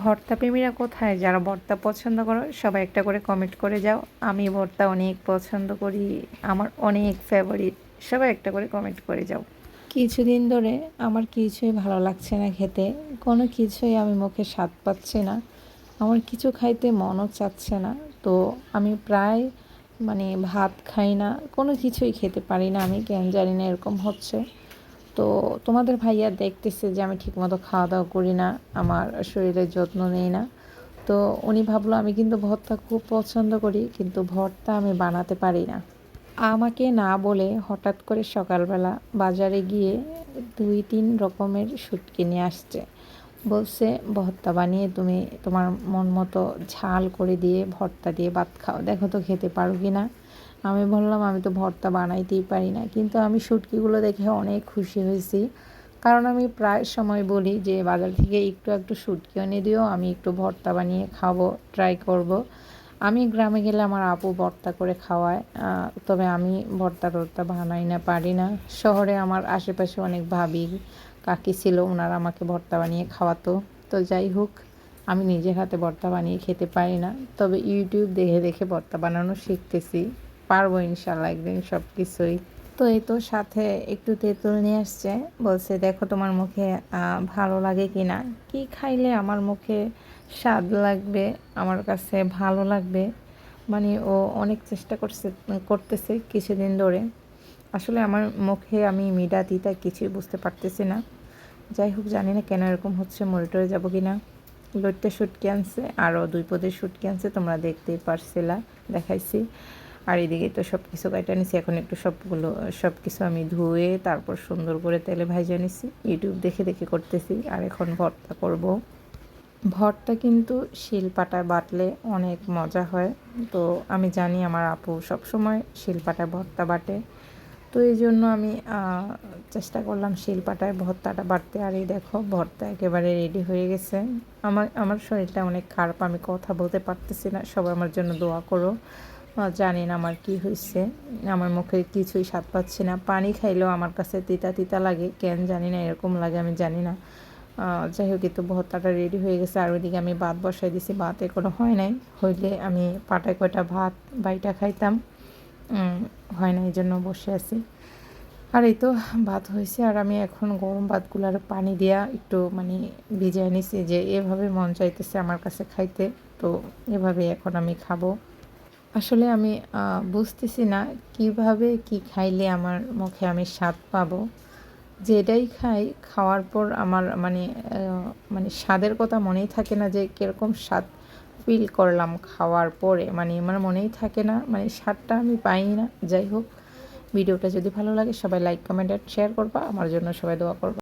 ভর্তা প্রেমীরা কোথায়? যারা ভর্তা পছন্দ করো সবাই একটা করে কমেন্ট করে যাও। আমি ভর্তা অনেক পছন্দ করি, আমার অনেক ফেভারিট। সবাই একটা করে কমেন্ট করে যাও। কিছুদিন ধরে আমার কিছুই ভালো লাগছে না খেতে, কোনো কিছুই আমি মুখে স্বাদ পাচ্ছি না, আমার কিছু খাইতে মনও চাচ্ছে না। তো আমি প্রায় ভাত খাই না, কোনো কিছুই খেতে পারি না, আমি কেন জানি না এরকম হচ্ছে। তো তোমাদের ভাইয়া দেখতেছে যে আমি ঠিকমতো খাওয়া দাওয়া করি না, আমার শরীরের যত্ন নেই না। তো উনি ভাবলো আমি কিন্তু ভর্তা খুব পছন্দ করি, কিন্তু ভর্তা আমি বানাতে পারি না। আমাকে না বলে হঠাৎ করে সকালবেলা বাজারে গিয়ে 2-3 রকমের শুটকি নিয়ে আসছে। বলছে ভর্তা বানিয়ে তুমি তোমার মন মতো ঝাল করে দিয়ে ভর্তা দিয়ে ভাত খাও, দেখো তো খেতে পারো কি না। আমি বললাম আমি তো ভর্তা বানাইতেই পারি না, কিন্তু আমি শুটকিগুলো দেখে অনেক খুশি হয়েছি। কারণ আমি প্রায় সময় বলি যে বাজার থেকে একটু একটু শুটকি এনে দিও, আমি একটু ভর্তা বানিয়ে খাবো, ট্রাই করব। আমি গ্রামে গেলে আমার আপু ভর্তা করে খাওয়ায়, তবে আমি ভর্তা টর্তা বানাই না, পারি না। শহরে আমার আশেপাশে অনেক ভাবি কাকি ছিল, ওনারা আমাকে ভর্তা বানিয়ে খাওয়াতো। তো যাই হোক, আমি নিজের হাতে ভর্তা বানিয়ে খেতে পারি না, তবে ইউটিউব দেখে দেখে ভর্তা বানানো শিখতেছি। পারবো ইনশাল্লাহ একদিন সব কিছুই। তো এই তো সাথে একটু তেঁতুল নিয়ে আসছে, বলছে দেখো তোমার মুখে ভালো লাগে কি না, কী খাইলে আমার মুখে স্বাদ লাগবে, আমার কাছে ভালো লাগবে। ও অনেক চেষ্টা করতেছে কিছুদিন ধরে। আসলে আমার মুখে আমি মিঠা তিতা কিছুই বুঝতে পারতেছি না। যাই হোক, জানি না কেন এরকম হচ্ছে, মরে টরে যাবো কি না। লইট্টা শুটকি আনছে, আরও 2 পদের শুটকি আনছে, তোমরা দেখতেই পারছিলা, দেখাইছি। আর এদিকে তো সব কিছু কাটা নিছি, এখন একটু সব কিছু আমি ধুয়ে তারপর সুন্দর করে তেলে ভাজা নিছি, ইউটিউব দেখে দেখে করতেছি। আর এখন ভর্তা করব। ভর্তা কিন্তু শিলপাটায় বাটলে অনেক মজা হয়। তো আমি জানি আমার আপু সবসময় শিলপাটায় ভর্তা বাটে, তো এই জন্য আমি চেষ্টা করলাম শিলপাটায় ভর্তাটা বাটতে। আর এই দেখো ভর্তা একেবারে রেডি হয়ে গেছে। আমার শরীরটা অনেক খারাপ, আমি কথা বলতে পারতেছি না, সবাই আমার জন্য দোয়া করো। জানি না আমার কি হয়েছে, আমার মুখে কিছুই স্বাদ পাচ্ছি না, পানি খাইলেও আমার কাছে তিতা তিতা লাগে, কেন জানি না এরকম লাগে, আমি জানি না। যাই হোক, তো ভর্তাটা রেডি হয়ে গেছে। আর ওইদিকে আমি ভাত বসাই দিছি, ভাত এখনো হয় নাই, হইলে আমি পাটায় কয়টা ভাত বাইটা খাইতাম, হয় না, এই জন্য বসে আছি। আর এই তো ভাত হয়েছে, আর আমি এখন গরম ভাতগুলার পানি দিয়া একটু ভিজাই নিছি, যে এভাবে মন চাইতেছে আমার কাছে খাইতে, তো এভাবে এখন আমি খাবো। আসলে আমি বুঝতেছি না কিভাবে কি খাইলে আমার মুখে আমি স্বাদ পাবো। যেটাই খাই, খাওয়ার পর আমার স্বাদের কথা মনেই থাকে না, যে কীরকম স্বাদ ফিল করলাম খাওয়ার পরে, আমার মনেই থাকে না, স্বাদটা আমি পাই না। যাই হোক, ভিডিওটা যদি ভালো লাগে সবাই লাইক কমেন্ট আর শেয়ার করবা, আমার জন্য সবাই দোয়া করবা।